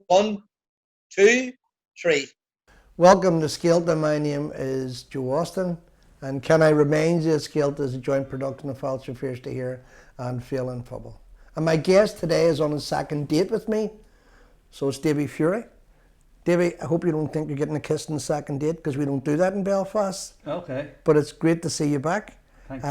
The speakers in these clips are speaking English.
One, two, three. Welcome to Scéalta. My name is Joe Austin, and can I remind you, Scéalta is a joint production of False Affairs to Hear and Feeling Football. And my guest today is on a second date with me, so it's Davie Furey. Davie, I hope you don't think you're getting a kiss on the second date, because we don't do that in Belfast. Okay. But it's great to see you back. Thanks.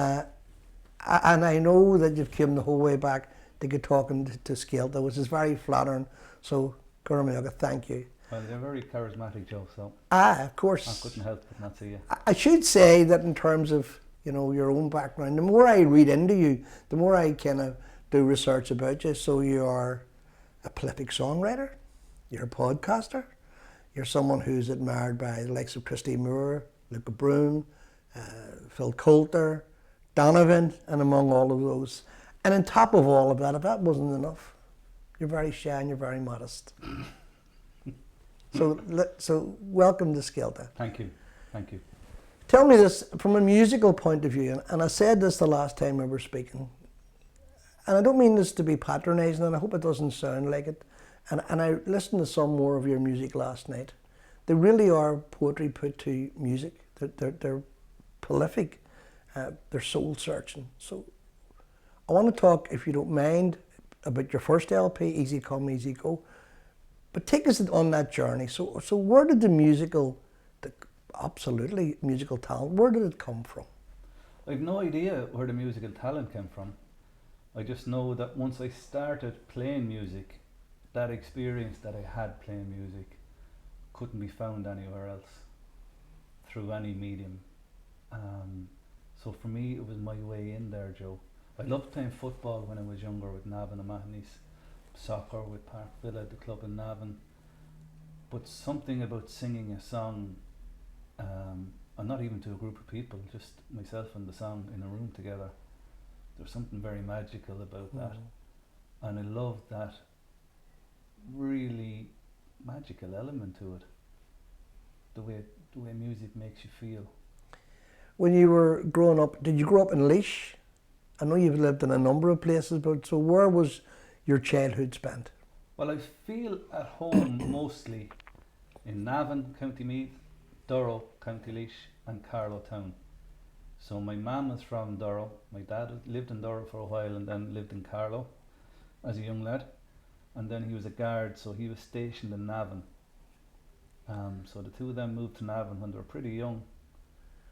And I know that you've come the whole way back to get talking to Scéalta, which is very flattering. So, Gurmayaga, thank you. Well, you're very charismatic, Joe, so Of course. I couldn't help but not see you. I should say that in terms of, your own background, the more I read into you, the more I kind of do research about you. So you are a prolific songwriter, you're a podcaster, you're someone who's admired by the likes of Christy Moore, Luca Broom, Phil Coulter, Navan, and among all of those. And on top of all of that, if that wasn't enough, you're very shy and you're very modest. So welcome to Scéalta. Thank you. Thank you. Tell me this from a musical point of view, and I said this the last time we were speaking, and I don't mean this to be patronising, and I hope it doesn't sound like it, and I listened to some more of your music last night. They really are poetry put to music. They're prolific, they're soul searching. So I want to talk, if you don't mind, about your first LP, Easy Come, Easy Go. But take us on that journey. So where did absolutely musical talent, where did it come from? I've no idea where the musical talent came from. I just know that once I started playing music, that experience that I had playing music couldn't be found anywhere else through any medium. So for me, it was my way in there, Joe. I loved playing football when I was younger with Navan and Mahoney's, soccer with Park Villa, the club in Navan. But something about singing a song, and not even to a group of people, just myself and the song in a room together, there's something very magical about that. And I love that really magical element to it, the way music makes you feel. When you were growing up, did you grow up in Laois? I know you've lived in a number of places, but so where was your childhood spent? Well, I feel at home mostly in Navan, County Meath, Durrow, County Laois, and Carlow Town. So my mum is from Durrow. My dad lived in Durrow for a while and then lived in Carlow as a young lad. And then he was a guard, so he was stationed in Navan. So the two of them moved to Navan when they were pretty young.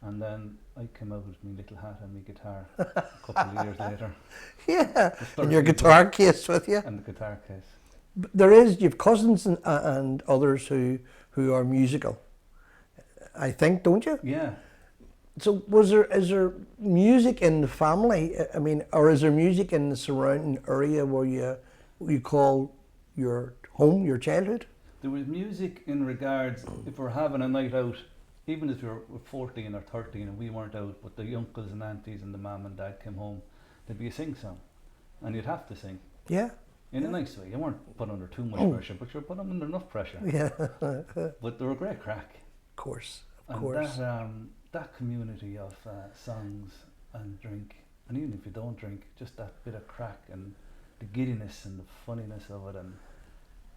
And then I came out with my little hat and my guitar a couple of years later. Yeah, and your guitar case with you. And the guitar case. You've cousins and others who are musical, I think, don't you? Yeah. So is there music in the family? I mean, or is there music in the surrounding area where you call your home, your childhood? There was music in regards, if we're having a night out, even if we were 14 or 13 and we weren't out, but the uncles and aunties and the mum and dad came home, there'd be a sing song, and you'd have to sing. Yeah. In a nice way. You weren't put under too much pressure, but you were put under enough pressure. Yeah. But they were a great crack. Of course. And that community of songs and drink, and even if you don't drink, just that bit of crack and the giddiness and the funniness of it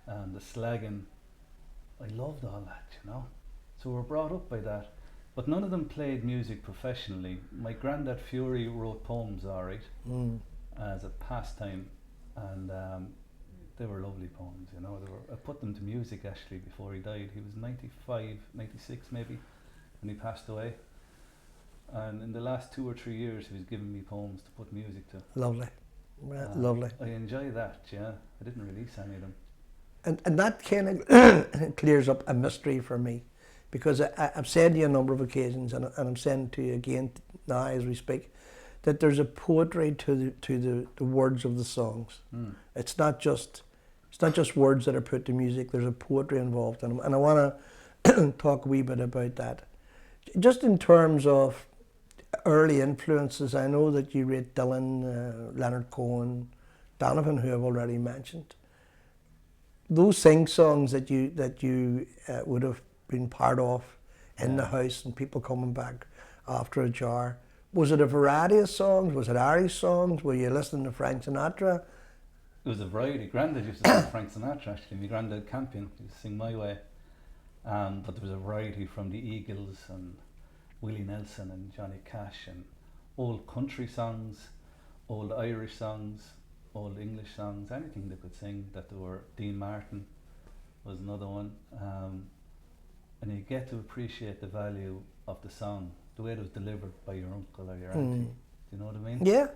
and the slagging, I loved all that, So we were brought up by that. But none of them played music professionally. My granddad Furey wrote poems, alright, as a pastime, and they were lovely poems, I put them to music actually before he died. He was 95, 96 maybe, when he passed away. And in the last 2 or 3 years, he was giving me poems to put music to. Lovely, lovely. I enjoy that, yeah. I didn't release any of them. And that kind of clears up a mystery for me. Because I've said to you a number of occasions, and I'm saying to you again now as we speak, that there's a poetry to the words of the songs. It's not just words that are put to music. There's a poetry involved in them, and I want to talk a wee bit about that. Just in terms of early influences, I know that you read Dylan, Leonard Cohen, Donovan, who I've already mentioned. Those sing songs that you would have been part of in the house, and people coming back after a jar. Was it a variety of songs? Was it Irish songs? Were you listening to Frank Sinatra? it was a variety. Grandad used to sing Frank Sinatra, actually. My granddad Campion used to sing My Way. But there was a variety from the Eagles and Willie Nelson and Johnny Cash, and old country songs, old Irish songs, old English songs, anything they could sing that they were. Dean Martin was another one. And you get to appreciate the value of the song, the way it was delivered by your uncle or your auntie. Do you know what I mean? Yeah.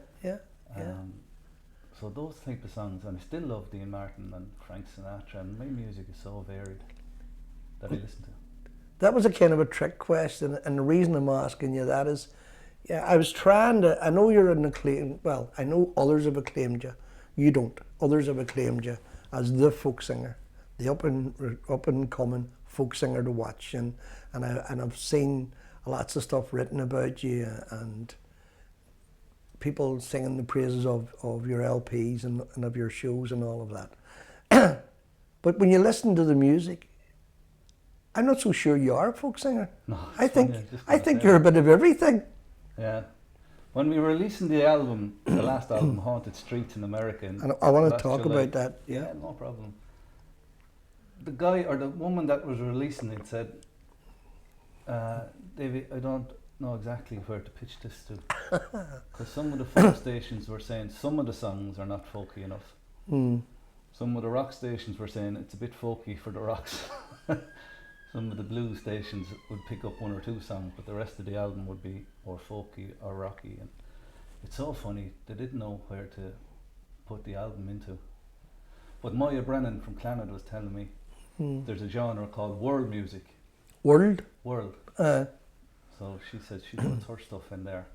So those type of songs, and I still love Dean Martin and Frank Sinatra, and my music is so varied that I listen to. That was a kind of a trick question, and the reason I'm asking you that is, I was trying to, I know you're an acclaim, well, I know others have acclaimed you. You don't. Others have acclaimed you as the folk singer, the up and coming folk singer to watch, and I've seen lots of stuff written about you, and people singing the praises of your LPs and of your shows and all of that. But when you listen to the music, I'm not so sure you are a folk singer. No, I think you're a bit of everything. Yeah. When we were releasing the album, the last album, Haunted Streets in America, And I want to talk July, about that. Yeah, no problem. The guy or the woman that was releasing it said, Davie, I don't know exactly where to pitch this to. Because some of the folk stations were saying some of the songs are not folky enough. Some of the rock stations were saying it's a bit folky for the rocks. Some of the blues stations would pick up one or two songs, but the rest of the album would be more folky or rocky. And it's so funny, they didn't know where to put the album into. But Moya Brennan from Clannad was telling me there's a genre called world music. World? World. So she said she puts her stuff in there.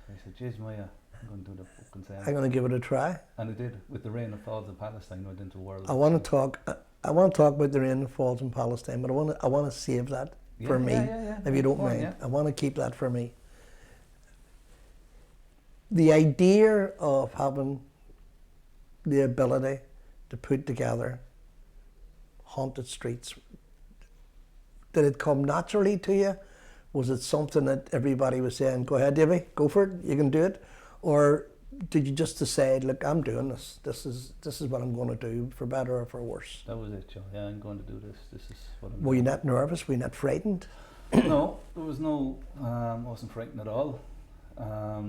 So I said, geez, Moya, I'm going to do the fucking same. I'm going to give it a try. And I did. With the Rain that Falls in Palestine, went into world. I want to talk about the rain that falls in Palestine, but I want to save that for me, if you don't mind. Yeah. I want to keep that for me. The idea of having the ability to put together Haunted Streets, did it come naturally to you? Was it something that everybody was saying, go ahead, Davie, go for it, you can do it? Or did you just decide, look, I'm doing this. This is what I'm going to do, for better or for worse? That was it, Joe. Yeah, I'm going to do this. This is what I'm Were you doing. not nervous? Were you not frightened? No, there was no, I wasn't frightened at all. I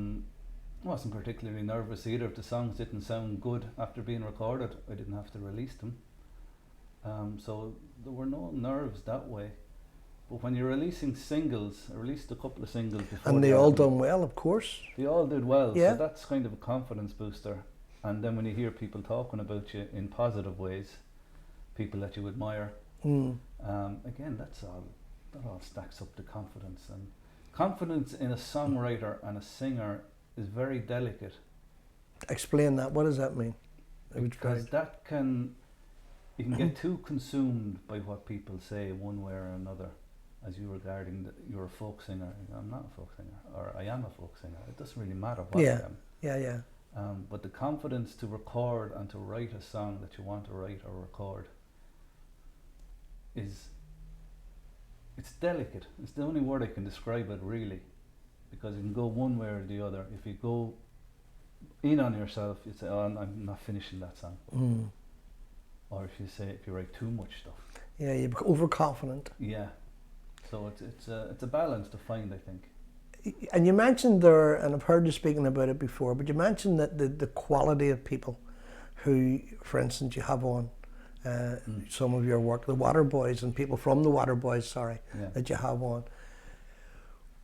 wasn't particularly nervous either. If the songs didn't sound good after being recorded, I didn't have to release them. So there were no nerves that way. But when you're releasing singles, I released a couple of singles before. And they the all album. done well, of course. They all did well, Yeah. so that's kind of a confidence booster. And then when you hear people talking about you in positive ways, people that you admire, again, that all stacks up to confidence. And confidence in a songwriter and a singer is very delicate. Explain that. What does that mean? Because you can get too consumed by what people say one way or another, as you regarding you're a folk singer. I'm not a folk singer, or I am a folk singer. It doesn't really matter what I am. Yeah. But the confidence to record and to write a song that you want to write or record it's delicate. It's the only word I can describe it, really, because it can go one way or the other. If you go in on yourself, you say, "Oh, I'm not finishing that song," or if you write too much stuff. Yeah, you're overconfident. Yeah. So it's a balance to find, I think. And you mentioned there, and I've heard you speaking about it before, but you mentioned that the quality of people who, for instance, you have on some of your work, the Waterboys and people from the Waterboys, that you have on.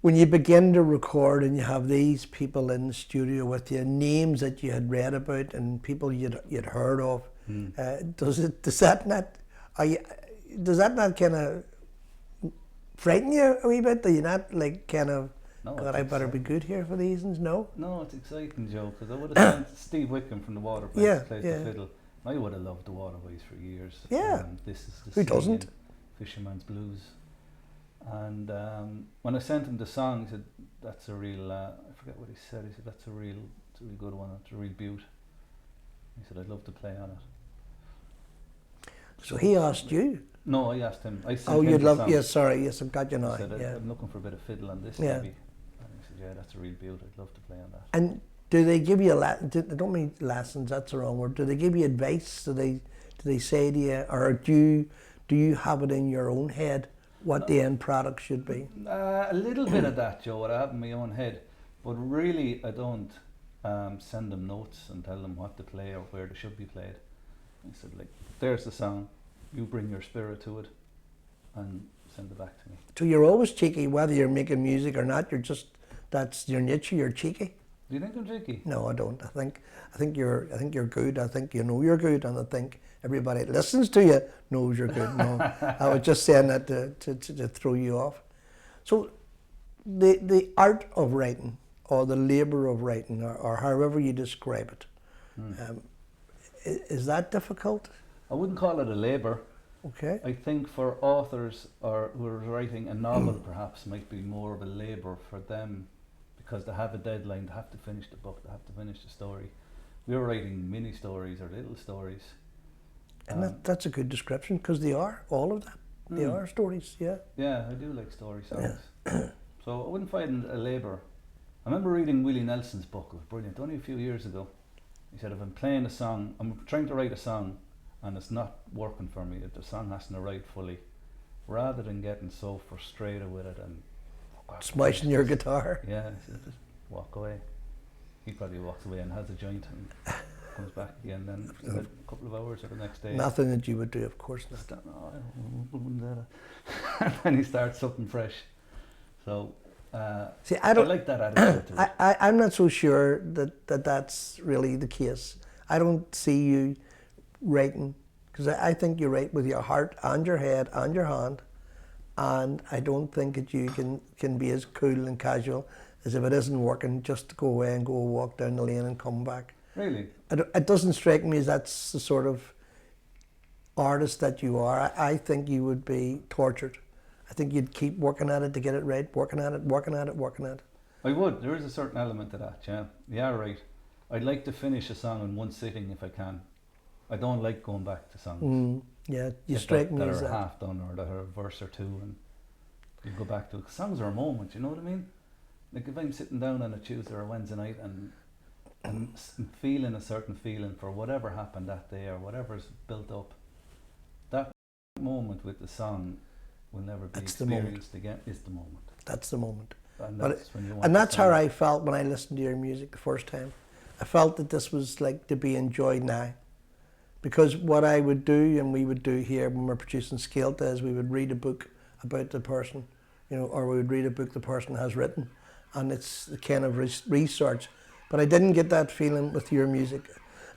When you begin to record and you have these people in the studio with you, names that you had read about and people you'd heard of, does that not kind of frighten you a wee bit? Do you not like kind of, No, God, I better be good here for these ones? No? No, it's exciting, Joe, because I would have sent Steve Wickham from the Waterboys plays the fiddle. I would have loved the Waterboys for years. Yeah. This is the Who doesn't? Fisherman's Blues. And when I sent him the song, he said, that's a real, I forget what he said. He said, it's a real good one. It's a real beaut. He said, I'd love to play on it. So he asked you? No, I asked him. I sent Oh, him you'd the love, song. yes, sorry, yes, I've got you now. I said, Yeah. I'm looking for a bit of fiddle on this, Yeah. maybe. And he said, yeah, that's a real beaut. I'd love to play on that. And Do they give you I don't mean lessons, that's the wrong word. Do they give you advice? Do they say to you, or do you have it in your own head what the end product should be? A little bit of that, Joe, what I have in my own head. But really, I don't send them notes and tell them what to play or where they should be played. I said, like, there's the song, you bring your spirit to it and send it back to me. So you're always cheeky, whether you're making music or not. You're just, that's your nature. You're cheeky. Do you think I'm cheeky? No, I don't. I think you're good. I think you know you're good, and I think everybody that listens to you knows you're good. No, I was just saying that to throw you off. So, the art of writing, or the labour of writing, or however you describe it, is that difficult? I wouldn't call it a labour. Okay. I think for authors or who are writing a novel, perhaps might be more of a labour for them, because they have a deadline. They have to finish the book. They have to finish the story. We're writing mini stories or little stories. And that's a good description, because they are, all of them. They are stories, yeah. Yeah, I do like story songs. So I wouldn't find it a labour. I remember reading Willie Nelson's book. It was brilliant, only a few years ago. He said, if I'm playing a song, I'm trying to write a song and it's not working for me, if the song hasn't arrived fully, rather than getting so frustrated with it and smashing your guitar. Yeah, he said, just walk away. He probably walks away and has a joint and comes back again then a couple of hours or the next day. Nothing that you would do, of course not. And then he starts something fresh. So see, I like that attitude to it. I'm not so sure that that's really the case. I don't see you writing, because I think you write with your heart and your head and your hand, and I don't think that you can be as cool and casual as if it isn't working, just to go away and go walk down the lane and come back. Really? It doesn't strike me as that's the sort of artist that you are. I think you would be tortured. I think you'd keep working at it to get it right, working at it. I would. There is a certain element to that, yeah. Yeah, right. I'd like to finish a song in one sitting if I can. I don't like going back to songs. Yeah, you strike me that as are that. half done or that are a verse or two, and you go back to it. Songs are a moment, you know what I mean? Like if I'm sitting down on a Tuesday or a Wednesday night and I'm feeling a certain feeling for whatever happened that day or whatever's built up, that moment with the song will never be experienced again. Is the moment. That's the moment. And that's how I felt when I listened to your music the first time. I felt that this was like to be enjoyed now. Because what I would do, and we would do here when we're producing Scéalta, is we would read a book about the person, or we would read a book the person has written, and it's the kind of research. But I didn't get that feeling with your music.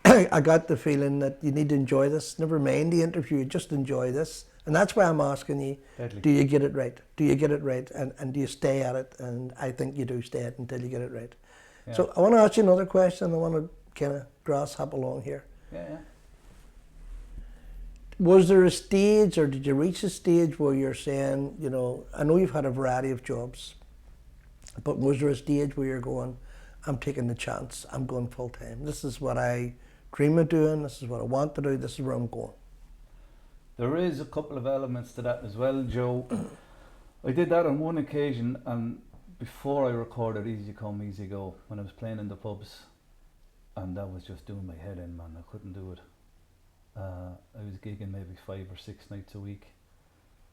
I got the feeling that you need to enjoy this. Never mind the interview, just enjoy this. And that's why I'm asking you, do you get it right? Do you get it right? And do you stay at it? And I think you do stay at it until you get it right. Yeah. So I want to ask you another question. I want to kind of grasshop along here. Yeah. Was there a stage, or did you reach a stage where you're saying, I know you've had a variety of jobs, but was there a stage where you're going, I'm taking the chance, I'm going full time. This is what I dream of doing, this is what I want to do, this is where I'm going. There is a couple of elements to that as well, Joe. I did that on one occasion, and before I recorded Easy Come, Easy Go, when I was playing in the pubs, and that was just doing my head in, man. I couldn't do it. I was gigging maybe 5 or 6 nights a week,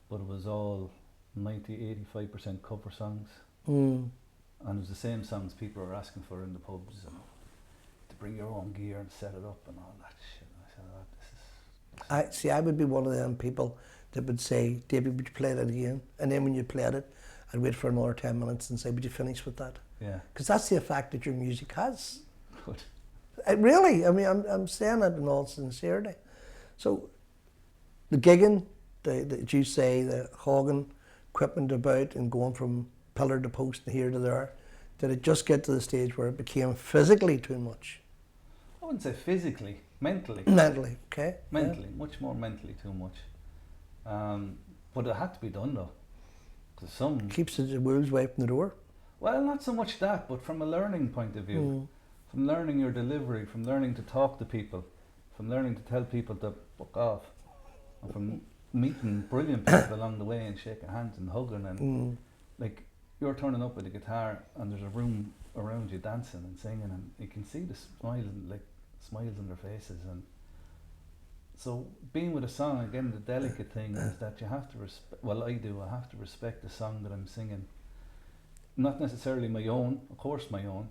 but it was all 90-85% cover songs, and it was the same songs people were asking for in the pubs, and to bring your own gear and set it up and all that shit. And I said, this is I would be one of them people that would say, David, would you play that again? And then when you played it, I'd wait for another 10 minutes and say, would you finish with that? Yeah. Because that's the effect that your music has. Good. Really, I mean, I'm saying that in all sincerity. So, the gigging, that you say, the hogging, equipment about and going from pillar to post and here to there, did it just get to the stage where it became physically too much? I wouldn't say physically, mentally. Mentally, okay. Mentally, much more mentally too much. But it had to be done though. Cause keeps the wolves away from the door? Well, not so much that, but from a learning point of view. From learning your delivery, from learning to talk to people, from learning to tell people to fuck off, and from meeting brilliant people along the way and shaking hands and hugging and like you're turning up with a guitar and there's a room around you dancing and singing, and you can see the smiles on their faces. And so being with a song, again, the delicate thing is that you have to respect, well, I do, I have to respect the song that I'm singing. Not necessarily my own, of course my own,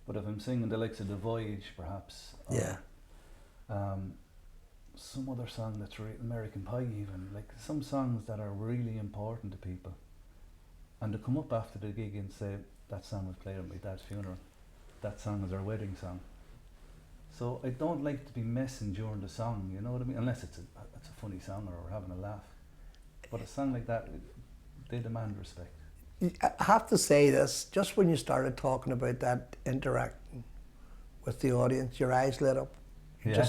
but if I'm singing the likes of The Voyage, perhaps, or, some other song that's American Pie even, like some songs that are really important to people, and to come up after the gig and say, that song was played at my dad's funeral, that song is our wedding song. So I don't like to be messing during the song, you know what I mean? Unless it's a funny song or we're having a laugh. But a song like that, they demand respect. I have to say this, just when you started talking about that interacting with the audience, your eyes lit up. Yeah.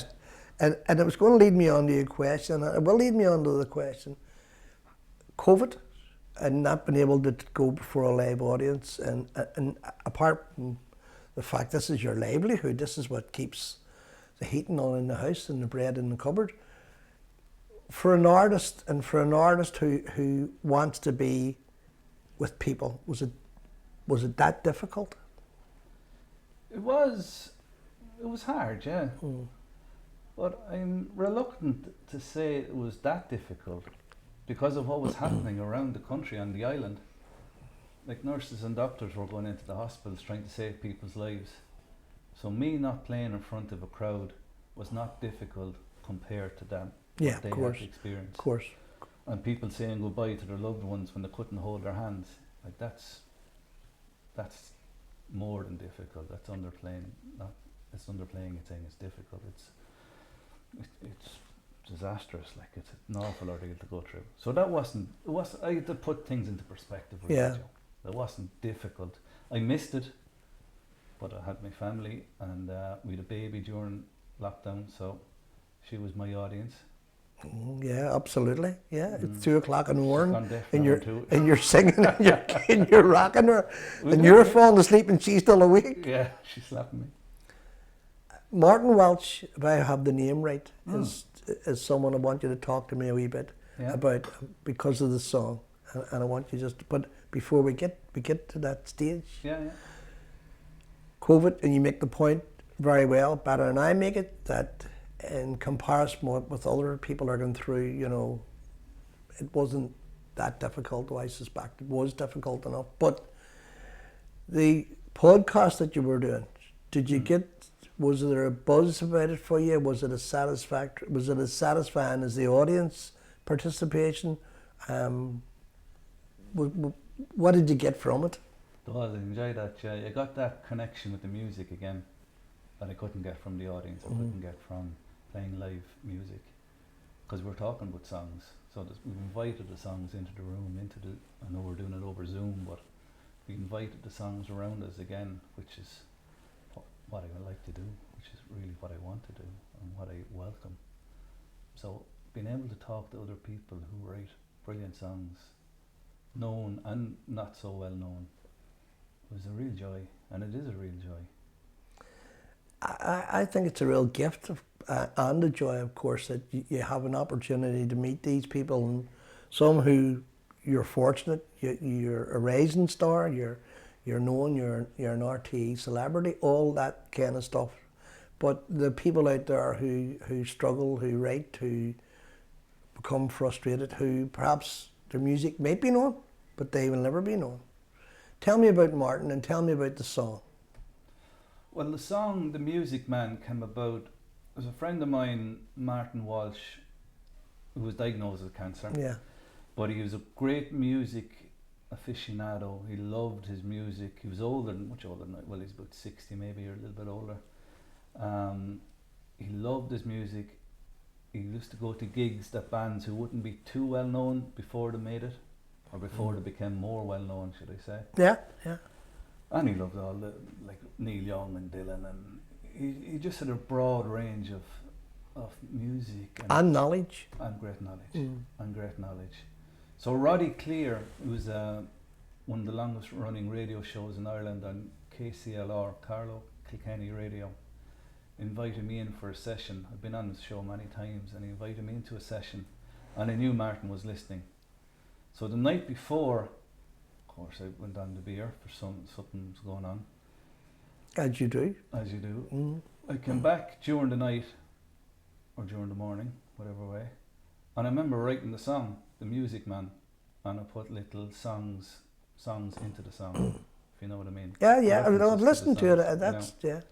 And it was going to lead me on to your question, and it will lead me on to the question. COVID and not being able to go before a live audience, and apart from the fact this is your livelihood, this is what keeps the heating on in the house and the bread in the cupboard. For an artist, and for an artist who wants to be with people, was it that difficult? It was hard, yeah. But I'm reluctant to say it was that difficult because of what was happening around the country on the island. Like nurses and doctors were going into the hospitals trying to save people's lives. So me not playing in front of a crowd was not difficult compared to them. Yeah, what they of course. had experienced. Of course. And people saying goodbye to their loved ones when they couldn't hold their hands. Like that's more than difficult. That's underplaying. It's underplaying a thing. It's difficult. It's disastrous. Like it's an awful ordeal to go through. So that wasn't. I had to put things into perspective. Yeah. It wasn't difficult. I missed it, but I had my family and we had a baby during lockdown, so she was my audience. Yeah, absolutely. Yeah, it's 2 o'clock in the morning, and and you're singing, and you're rocking her, and you're falling asleep, and she's still awake. Yeah, she's slapping me. Martin Welch, if I have the name right, is someone I want you to talk to me a wee bit about because of the song, and I want you just. But before we get to that stage, COVID, and you make the point very well, better than I make it, that in comparison with other people are going through, you know, it wasn't that difficult, though I suspect it was difficult enough. But the podcast that you were doing, did you was there a buzz about it for you? Was it as satisfying as the audience participation? What did you get from it? I enjoyed that. I got that connection with the music again that I couldn't get from the audience. I couldn't get from playing live music, because we're talking about songs. So we've invited the songs into the room, I know we're doing it over Zoom, but we invited the songs around us again, which is what I would like to do, which is really what I want to do and what I welcome. So being able to talk to other people who write brilliant songs, known and not so well known, was a real joy, and it is a real joy. I think it's a real gift and a joy, of course, that you have an opportunity to meet these people, and some who you're fortunate, you're a rising star, you're known, you're an RTE celebrity, all that kind of stuff. But the people out there who struggle, who write, who become frustrated, who perhaps their music may be known, but they will never be known. Tell me about Martin and tell me about the song. Well, the song, The Music Man, came about. There's a friend of mine, Martin Walsh, who was diagnosed with cancer. Yeah. But he was a great music aficionado. He loved his music. He was much older than I. Well, he's about 60 maybe, or a little bit older. He loved his music. He used to go to gigs that bands who wouldn't be too well known before they made it, or before they became more well known, should I say. Yeah, yeah. And he loved all the, like Neil Young and Dylan, and he just had a broad range of music and knowledge. And great knowledge. So Roddy Clear, who was one of the longest running radio shows in Ireland on KCLR, Carlow Kilkenny Radio, invited me in for a session. I've been on the show many times, and he invited me into a session, and I knew Martin was listening. So the night before, of course, I went on the beer for something's going on. As you do. as you do. Mm. I came back during the night, or during the morning, whatever way, and I remember writing the song, The Music Man, and I put little songs into the song, if you know what I mean. Yeah, yeah. I mean, I've References listened the to it. songs, That's you know. yeah.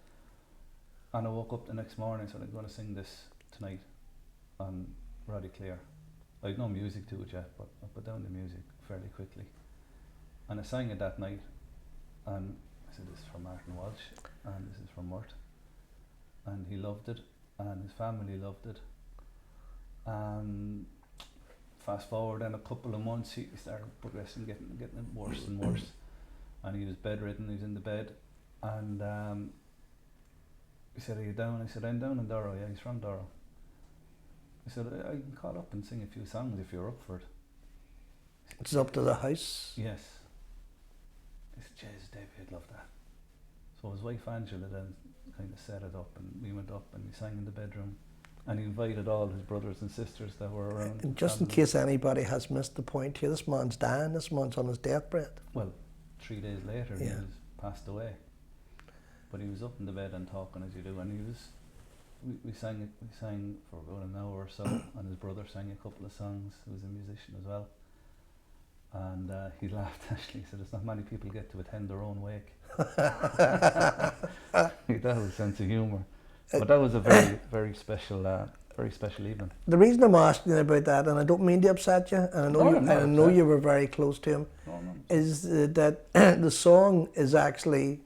And I woke up the next morning and said, I'm going to sing this tonight, and really clear. I had no music to it yet, but I put down the music fairly quickly. And I sang it that night, and I said, this is from Martin Walsh, and this is from Murt. And he loved it, and his family loved it. And fast forward then a couple of months, he started progressing, getting it worse and worse. And he was bedridden, he was in the bed. And he said, are you down? I said, I'm down in Doro. Yeah, he's from Doro. I said, I can call up and sing a few songs if you're up for it. It's up to the house. Yes. He said, Jesus, Davie, I'd love that. So his wife Angela then kind of set it up, and we went up and we sang in the bedroom, and he invited all his brothers and sisters that were around. And just in case anybody has missed the point here, this man's dying, this man's on his deathbed. Well, 3 days later he Yeah. was passed away. But he was up in the bed and talking as you do, and he was, we sang for about an hour or so, and his brother sang a couple of songs, who was a musician as well. And he laughed actually, he said, there's not many people get to attend their own wake. That was a sense of humour. But that was a very, very special evening. The reason I'm asking you about that, and I don't mean to upset you, and I know, No, I'm not I know upset. you were very close to him, No. is that the song is actually,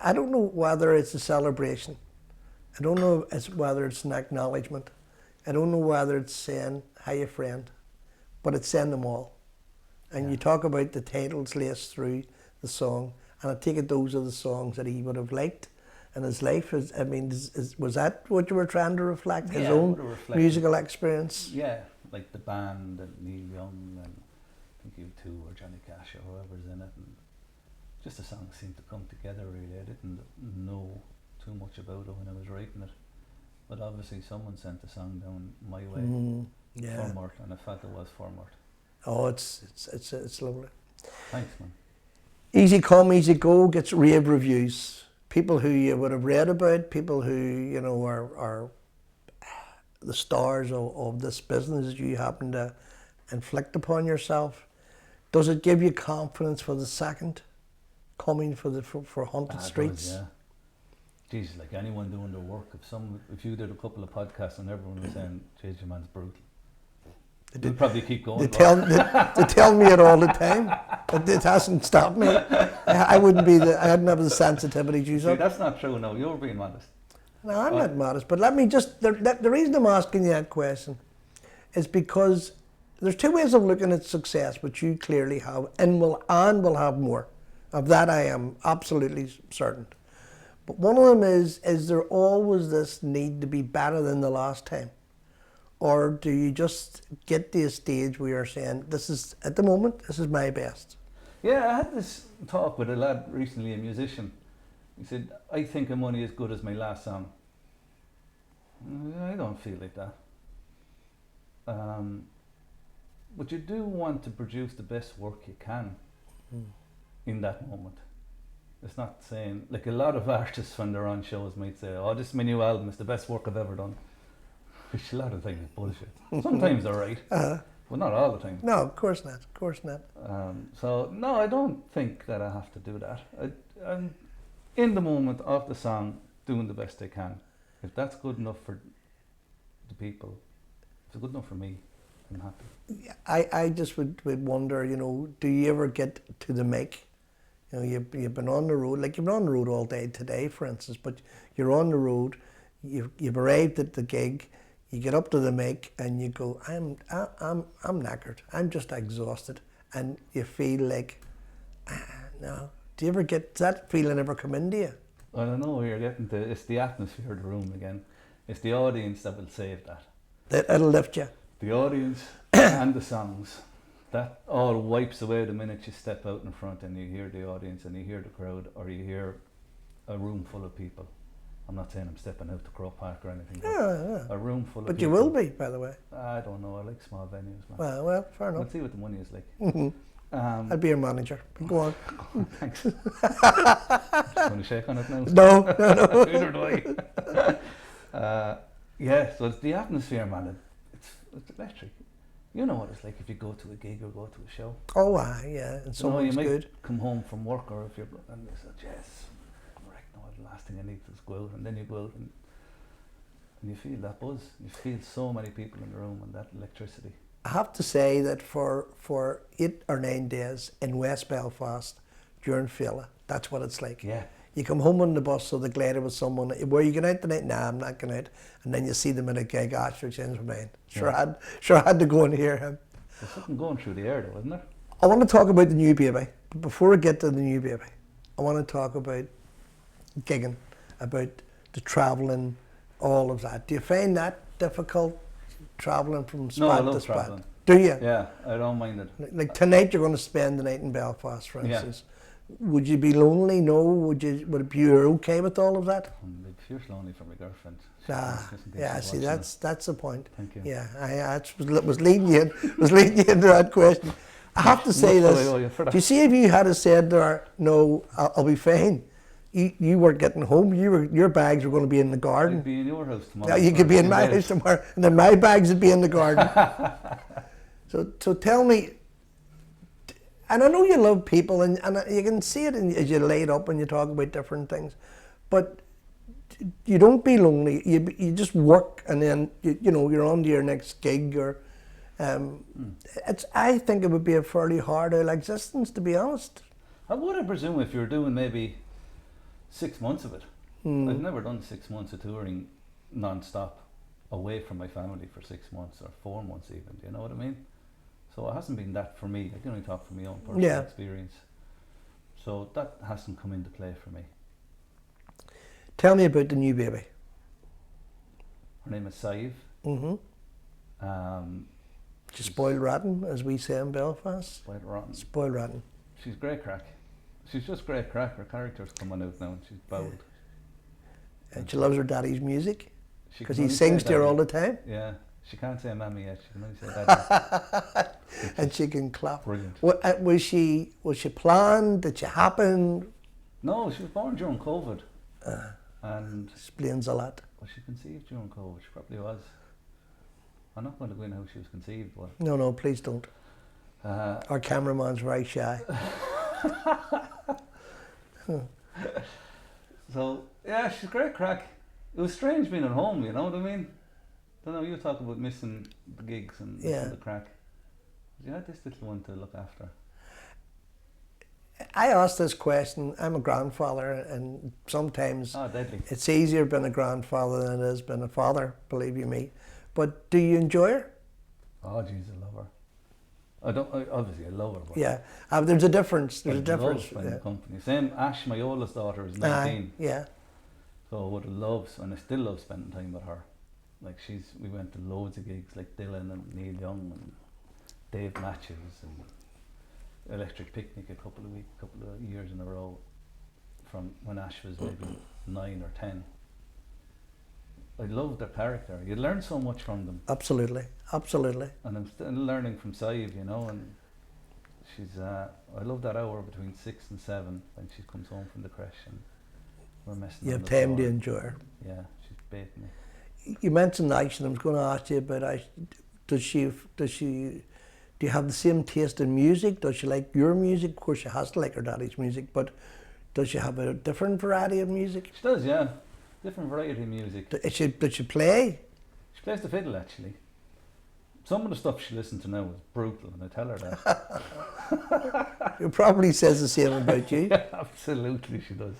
I don't know whether it's a celebration. I don't know whether it's an acknowledgement. I don't know whether it's saying, hiya friend, but it's saying them all. And you talk about the titles laced through the song, and I take it those are the songs that he would have liked in his life. Was that what you were trying to reflect? His Yeah, I own would have reflected. musical experience? Yeah, like the band and Neil Young and I think U2 or Johnny Cash or whoever's in it, and just the songs seemed to come together really. I didn't know too much about it when I was writing it, but obviously someone sent the song down my way Yeah. for Murt, and I felt it was for Murt. Oh, it's lovely. Thanks, man. Easy Come, Easy Go gets rave reviews. People who you would have read about, people who, you know, are the stars of this business that you happen to inflict upon yourself. Does it give you confidence for the second coming for Haunted Streets? Yeah. Jesus, like anyone doing their work, if you did a couple of podcasts and everyone was saying, "Jeez, your man's brutal," they'll probably keep going. They tell me it all the time. It hasn't stopped me. I wouldn't have the sensitivity you See, that's not true. No, you're being modest. No, I'm not modest, but let me just, the reason I'm asking you that question is because there's two ways of looking at success, which you clearly have, and will have more. Of that I am absolutely certain. But one of them is there always this need to be better than the last time? Or do you just get to a stage where you're saying, at the moment, this is my best? Yeah, I had this talk with a lad recently, a musician. He said, I think I'm only as good as my last song. I don't feel like that. But you do want to produce the best work you can in that moment. It's not saying, like a lot of artists when they're on shows might say, oh, this is my new album, it's the best work I've ever done. Which a lot of things is bullshit. Sometimes they're right, but not all the time. No, of course not, of course not. So, no, I don't think that I have to do that. I'm in the moment of the song, doing the best I can. If that's good enough for the people, if it's good enough for me, I'm happy. I just would wonder, you know, do you ever get to the mic? You know, you've been on the road, like you've been on the road all day today, for instance, but you're on the road, you've arrived at the gig, you get up to the mic and you go, I'm knackered, I'm just exhausted, and you feel like, no. Do you ever does that feeling ever come into you? I don't know where you're getting to. It's the atmosphere of the room again. It's the audience that will save that. It'll lift you. The audience and the songs. That all wipes away the minute you step out in front and you hear the audience and you hear the crowd, or you hear a room full of people. I'm not saying I'm stepping out to Croke Park or anything. Yeah. A room full of But people. you will be, by the way. I don't know. I like small venues, man. Well, fair enough. Let's see what the money is like. I'll be your manager. Go on. Thanks. Just going to shake on it now. No, no. Neither do I. Yeah, so it's the atmosphere, man. It's electric. You know what it's like if you go to a gig or go to a show. Oh, yeah, and someone's you might good. come home from work, or if you're and they say, "Yes, right now the last thing I need is go out," and then you go out and you feel that buzz. You feel so many people in the room and that electricity. I have to say that for 8 or 9 days in West Belfast during Scéalta, that's what it's like. Yeah. You come home on the bus or the glider with someone. Where you going out tonight? Nah, I'm not going out. And then you see them in a gig. Sure changed my mind. Sure, Yeah. I had to go and hear him. There's something going through the air, though, isn't there? I want to talk about the new baby. But before I get to the new baby, I want to talk about gigging, about the travelling, all of that. Do you find that difficult, travelling from No, I spot love to spot? travelling. Do you? Yeah, I don't mind it. Like tonight, you're going to spend the night in Belfast, for Yeah. instance. Would you be lonely? No. Would it be okay with all of that? I'm fierce lonely for my girlfriend. Yeah. See, that's the point. Thank you. Yeah, I was leading you into that question. I have to say Much this. I owe you for that. Do you see if you had said there, no, I'll be fine. You were getting home. Your bags were going to be in the garden. I'd be in your house tomorrow. Yeah, you could be in my house tomorrow, and then my bags would be in the garden. So tell me. And I know you love people, and you can see it as you light up and you talk about different things, but you don't be lonely. You just work, and then you're on to your next gig. Or I think it would be a fairly hard existence, to be honest. I would presume if you're doing maybe 6 months of it. I've never done 6 months of touring non-stop away from my family for 6 months or 4 months even. Do you know what I mean? So it hasn't been that for me. I can only talk from my own personal experience. So that hasn't come into play for me. Tell me about the new baby. Her name is Saiv. She's spoiled rotten, as we say in Belfast. Spoiled rotten. Spoiled rotten. She's great crack. She's just great crack. Her character's coming out now and she's bowled. And she loves her daddy's music, She because can he only say sings to her daddy. all the time. Yeah. She can't say mammy yet. She can only say daddy. And she can clap. Brilliant. Was she planned? Did she happen? No, she was born during COVID. And Explains a lot. was she conceived during COVID? She probably was. I'm not going to go into how she was conceived, but No, please don't. Our cameraman's very shy. so yeah, she's great crack. It was strange being at home, you know what I mean? Don't know, you talk about missing the gigs and missing the crack. You had this little one to look after. I asked this question. I'm a grandfather, and sometimes Deadly. it's easier being a grandfather than it is being a father, believe you me. But do you enjoy her? Oh, jeez, I love her. Obviously I love her. But Yeah, there's a difference. There's a I difference. love spending company. Same Ash, my oldest daughter, is 19. Yeah. So I would have loved, and I still love spending time with her. Like we went to loads of gigs, like Dylan and Neil Young and Dave Matthews and Electric Picnic a couple of years in a row, from when Ash was maybe 9 or 10. I loved their character. You learn so much from them. Absolutely. And I'm still learning from Saiv, you know, and she's I love that hour between 6 and 7 when she comes home from the creche and we're messing. You on have the time to floor. enjoy her. Yeah, she's baiting me. You mentioned Ash, and I was going to ask you about Ash. Do you have the same taste in music? Does she like your music? Of course, she has to like her daddy's music, but does she have a different variety of music? She does, yeah. Different variety of music. Does she play? She plays the fiddle, actually. Some of the stuff she listens to now is brutal, and I tell her that. It probably says the same about you. Yeah, absolutely, she does.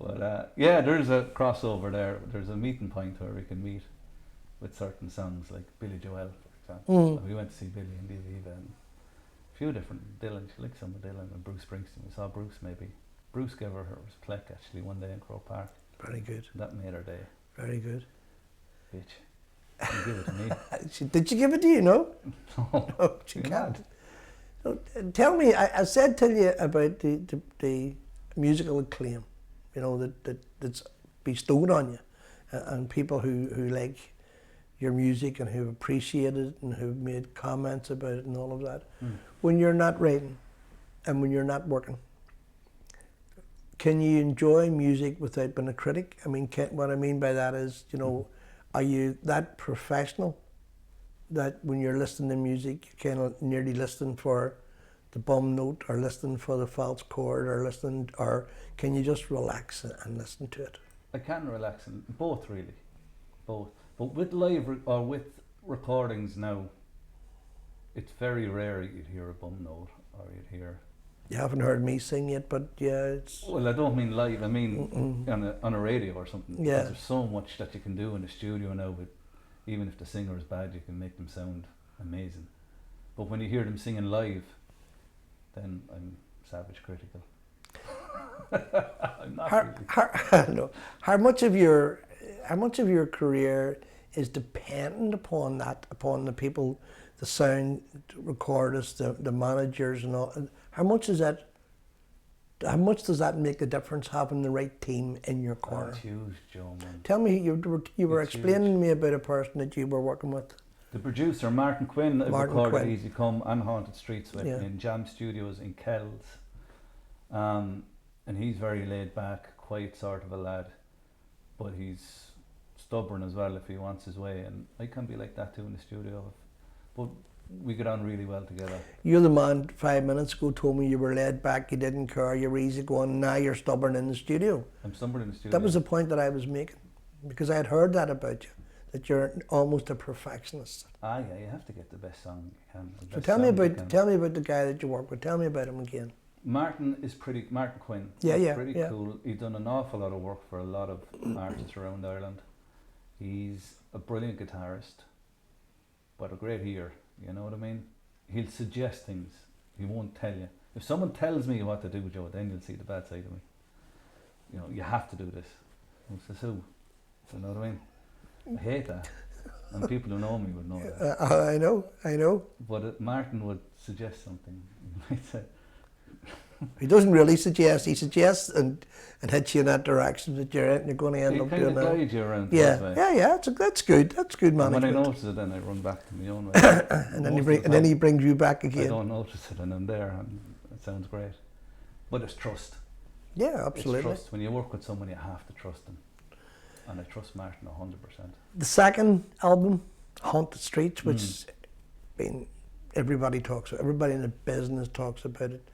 But yeah, there's a crossover there. There's a meeting point where we can meet with certain songs, like Billy Joel, for example. We went to see Billy and Davie and a few different Dylan. She likes some of Dylan and Bruce Springsteen. We saw Bruce maybe. Bruce gave her plaque actually one day in Croke Park. Very good. That made her day. Very good. Bitch. She gave it to me. Did she give it to you? No? No, she You're can't. So, tell me, I said to you about the musical acclaim, you know, that's bestowed on you, and people who like your music and who've appreciated it and who've made comments about it and all of that. When you're not writing and when you're not working, can you enjoy music without being a critic? I mean, what I mean by that is, you know, are you that professional that when you're listening to music, you kind of nearly listening for the bum note or listening for the false chord or can you just relax and listen to it? I can relax in both, really, both. But with live or with recordings now, it's very rare you'd hear a bum note or you'd hear. You haven't heard me sing yet, but yeah, it's. Well, I don't mean live. I mean on a radio or something. Yeah. Because there's so much that you can do in the studio now. But even if the singer is bad, you can make them sound amazing. But when you hear them singing live, then I'm savage critical. I'm not really. No. How much of your career is dependent upon that, upon the people, the sound recordists, the managers, and all? How much does that make a difference, having the right team in your corner? That's huge, Joe, man. Tell me, you were It's explaining to me about a person that you were working with. The producer, Martin Quinn, Martin recorded Quinn. Easy Come and Haunted Streets with Yeah. in Jam Studios in Kells. And he's very laid back, quiet sort of a lad, but he's stubborn as well if he wants his way, and I can be like that too in the studio. But we get on really well together. You're the man 5 minutes ago told me you were laid back, you didn't care, you were easy going, now you're stubborn in the studio. I'm stubborn in the studio. That was the point that I was making, because I had heard that about you, that you're almost a perfectionist. Ah, yeah, you have to get the best song you can. the So best tell me sound you about can. the guy that you work with. Tell me about him again. Martin Quinn. Yeah, He's yeah, pretty yeah. cool. He's done an awful lot of work for a lot of artists around Ireland. He's a brilliant guitarist, but a great ear. You know what I mean? He'll suggest things. He won't tell you. If someone tells me what to do, Joe, then you'll see the bad side of me. You know, you have to do this. I says, who? You know what I mean? I hate that. And people who know me would know that. I know. But Martin would suggest something. He might say, He doesn't really suggest. He suggests and hits you in that direction that you're going to end he up kind doing of that. guides you around. Yeah, that way. yeah. That's good. That's good And when I management. notice it, then I run back to my own way. And then he brings you back I again. don't notice it, and I'm there, and it sounds great. But it's trust. Yeah, absolutely. It's trust. When you work with someone, you have to trust them. And I trust Martin 100%. The second album, Haunted Streets, which everybody talks about, everybody in the business talks about it.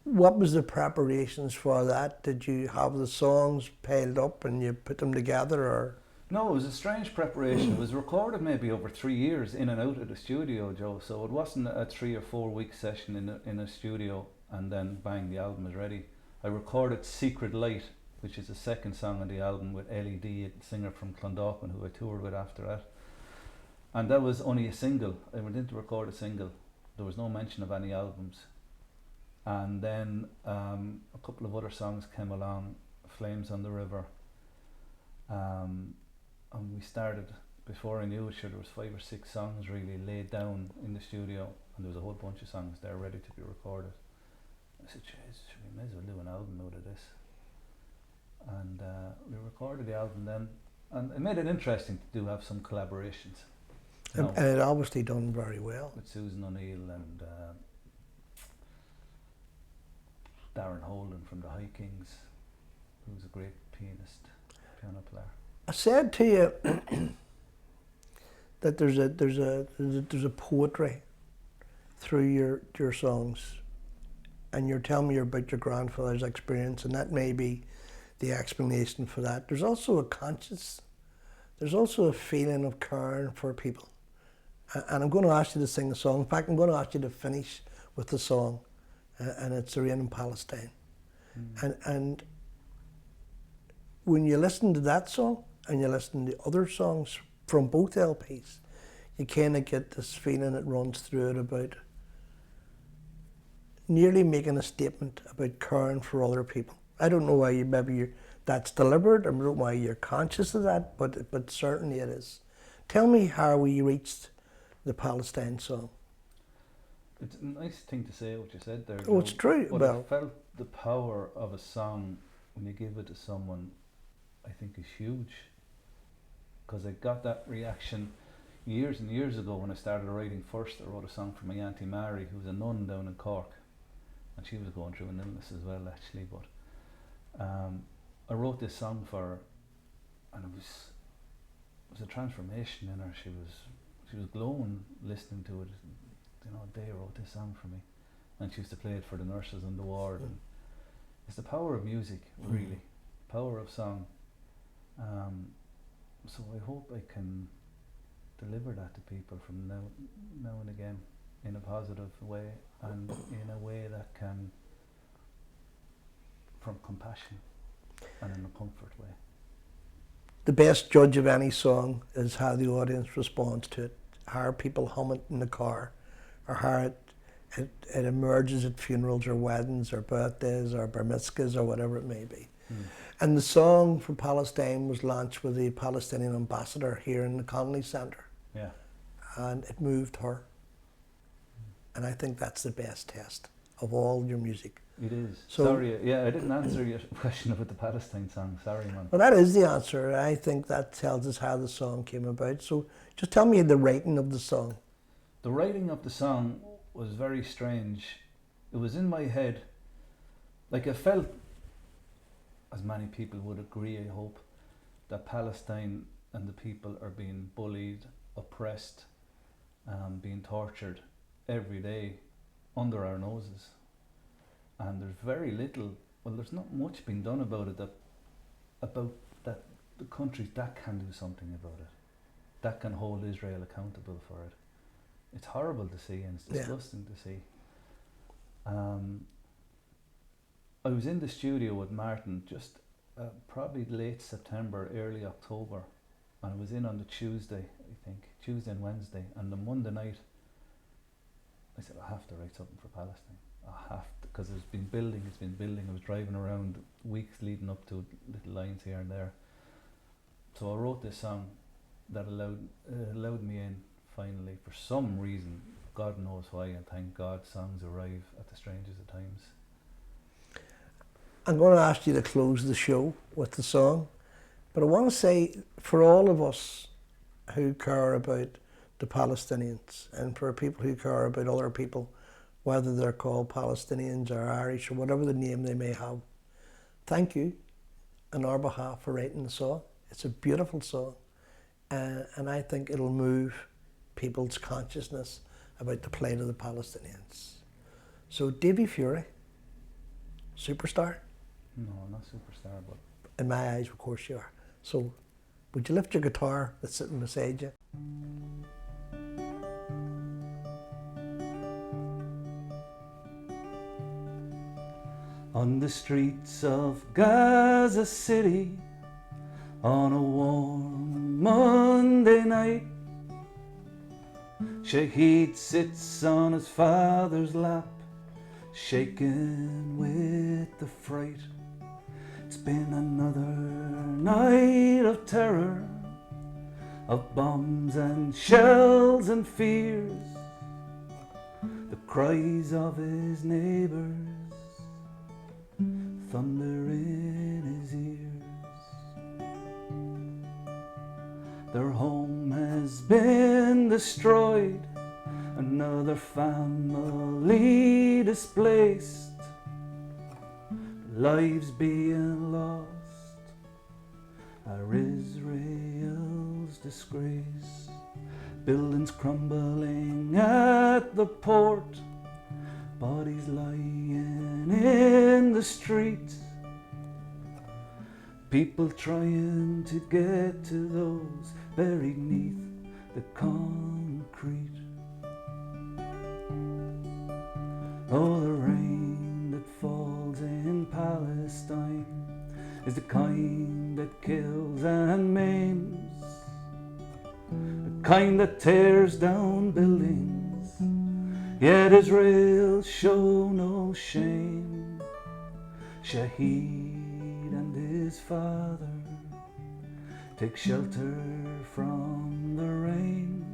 What was the preparations for that? Did you have the songs piled up and you put them together, or? No, it was a strange preparation. It was recorded maybe over 3 years in and out of the studio, Joe. So it wasn't a 3 or 4 week session in a studio and then bang, the album is ready. I recorded Secret Light, which is the second song on the album, with LED, a singer from Clondalkin who I toured with after that. And that was only a single. I went in to record a single. There was no mention of any albums. And then a couple of other songs came along, Flames on the River. And we started, before I knew it, sure, there was 5 or 6 songs really laid down in the studio, and there was a whole bunch of songs there ready to be recorded. I said, "Jeez, we may as well do an album out of this." And we recorded the album then, and it made it interesting to have some collaborations. You know, And it obviously done very well. with Susan O'Neill and Darren Holden from the High Kings, who's a great piano player. I said to you that there's a poetry through your songs, and you're telling me about your grandfather's experience, and that may be the explanation for that. There's also a conscience. There's also a feeling of caring for people, and I'm going to ask you to sing a song. In fact, I'm going to ask you to finish with the song, and it's "The Rain in Palestine." And when you listen to that song and you listen to other songs from both LPs, you kind of get this feeling that runs through it about nearly making a statement about caring for other people. I don't know why that's deliberate. I don't know why you're conscious of that, but certainly it is. Tell me how we reached the Palestine song. It's a nice thing to say what you said there. Oh, it's Joe, true. But Well, I felt the power of a song when you give it to someone, I think, is huge. because I got that reaction years and years ago when I started writing first. I wrote a song for my Auntie Mary, who was a nun down in Cork, and she was going through an illness as well, actually. But I wrote this song for her, and it was a transformation in her. She was glowing listening to it. You know, they wrote this song for me, and she used to play it for the nurses in the ward. And it's the power of music, really, power of song. So I hope I can deliver that to people from now and again in a positive way, and in a way that can, from compassion and in a comfort way. The best judge of any song is how the audience responds to it, how people hum it in the car, or how it emerges at funerals or weddings or birthdays or bar mitzvahs or whatever it may be. And the song for Palestine was launched with the Palestinian ambassador here in the County Centre. Yeah. And it moved her. And I think that's the best test of all your music. It is. So, sorry, yeah, I didn't answer your question about the Palestine song. Sorry, man. Well, that is the answer. I think that tells us how the song came about. So just tell me the writing of the song. The writing of the song was very strange. It was in my head. Like, I felt, as many people would agree, I hope, that Palestine and the people are being bullied, oppressed, being tortured every day under our noses. And there's very little, well, there's not much being done about it, about that the countries that can do something about it, that can hold Israel accountable for it. It's horrible to see, and it's disgusting to see. I was in the studio with Martin just probably late September, early October, and I was in on the Tuesday, I think, Tuesday and Wednesday, and the Monday night I said, I have to write something for Palestine. I have to, because it's been building. I was driving around weeks leading up to little lines here and there. So I wrote this song that allowed me in finally, for some reason. God knows why, and thank God songs arrive at the strangest of times. I'm going to ask you to close the show with the song, but I want to say, for all of us who care about the Palestinians, and for people who care about other people, whether they're called Palestinians or Irish or whatever the name they may have, thank you on our behalf for writing the song. It's a beautiful song, and I think it'll move people's consciousness about the plight of the Palestinians. So Davie Furey, superstar? No, not superstar, but in my eyes, of course you are. So would you lift your guitar that's sitting beside you? On the streets of Gaza City, on a warm Monday night, Shaheed sits on his father's lap, shaken with the fright. It's been another night of terror, of bombs and shells and fears, the cries of his neighbours, thunder in his ears. Their home has been destroyed, another family displaced, lives being lost are Israel's disgrace. Buildings crumbling at the port, bodies lying in the street, people trying to get to those buried neath the concrete. Oh, the rain that falls in Palestine is the kind that kills and maims, the kind that tears down buildings, yet Israel show no shame. Shaheed and his father take shelter from the rain,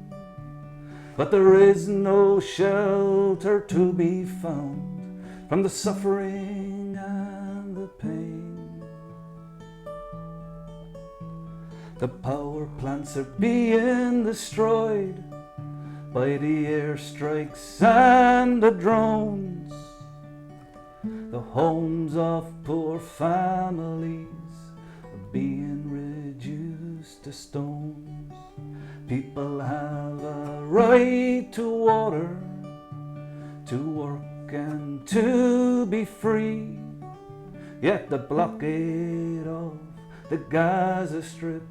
but there is no shelter to be found from the suffering and the pain. The power plants are being destroyed by the airstrikes and the drones. The homes of poor families are being reduced to stones. People have a right to water, to work and to be free. Yet the blockade of the Gaza Strip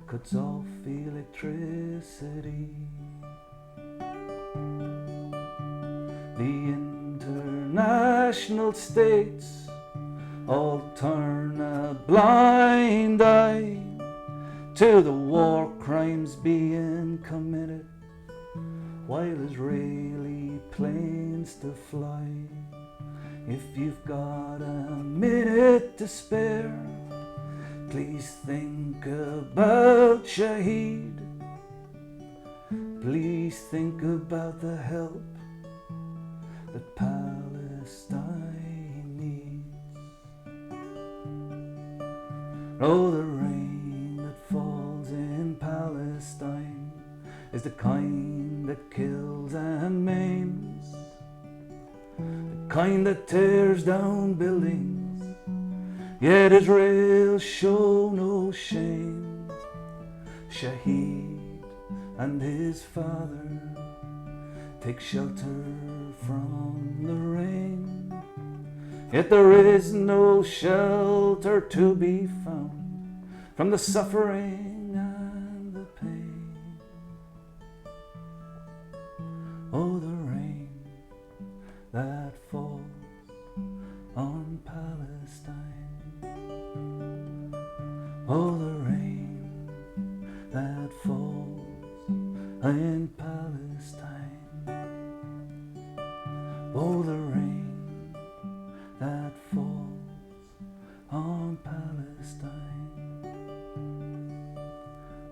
cuts off electricity. The international states all turn a blind eye to the war crimes being committed while Israeli planes still fly. If you've got a minute to spare, please think about Shaheed. Please think about the help that Palestine needs. Oh, the rain that falls in Palestine is the kind that kills and maims, the kind that tears down buildings, yet Israel show no shame. Shaheed and his father take shelter from the rain, yet there is no shelter to be found from the suffering and the pain. Oh, the rain that falls on Palestine. Oh, the rain that falls in Palestine. Oh, the rain that falls on Palestine.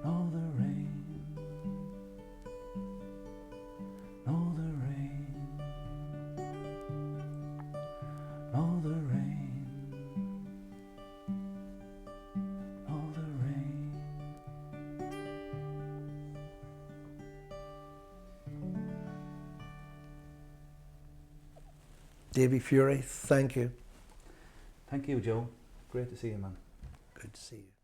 Oh, the rain. Oh, the rain. Oh, the rain. Oh, the rain. Davie Furey, thank you. Thank you, Joe. Great to see you, man. Good to see you.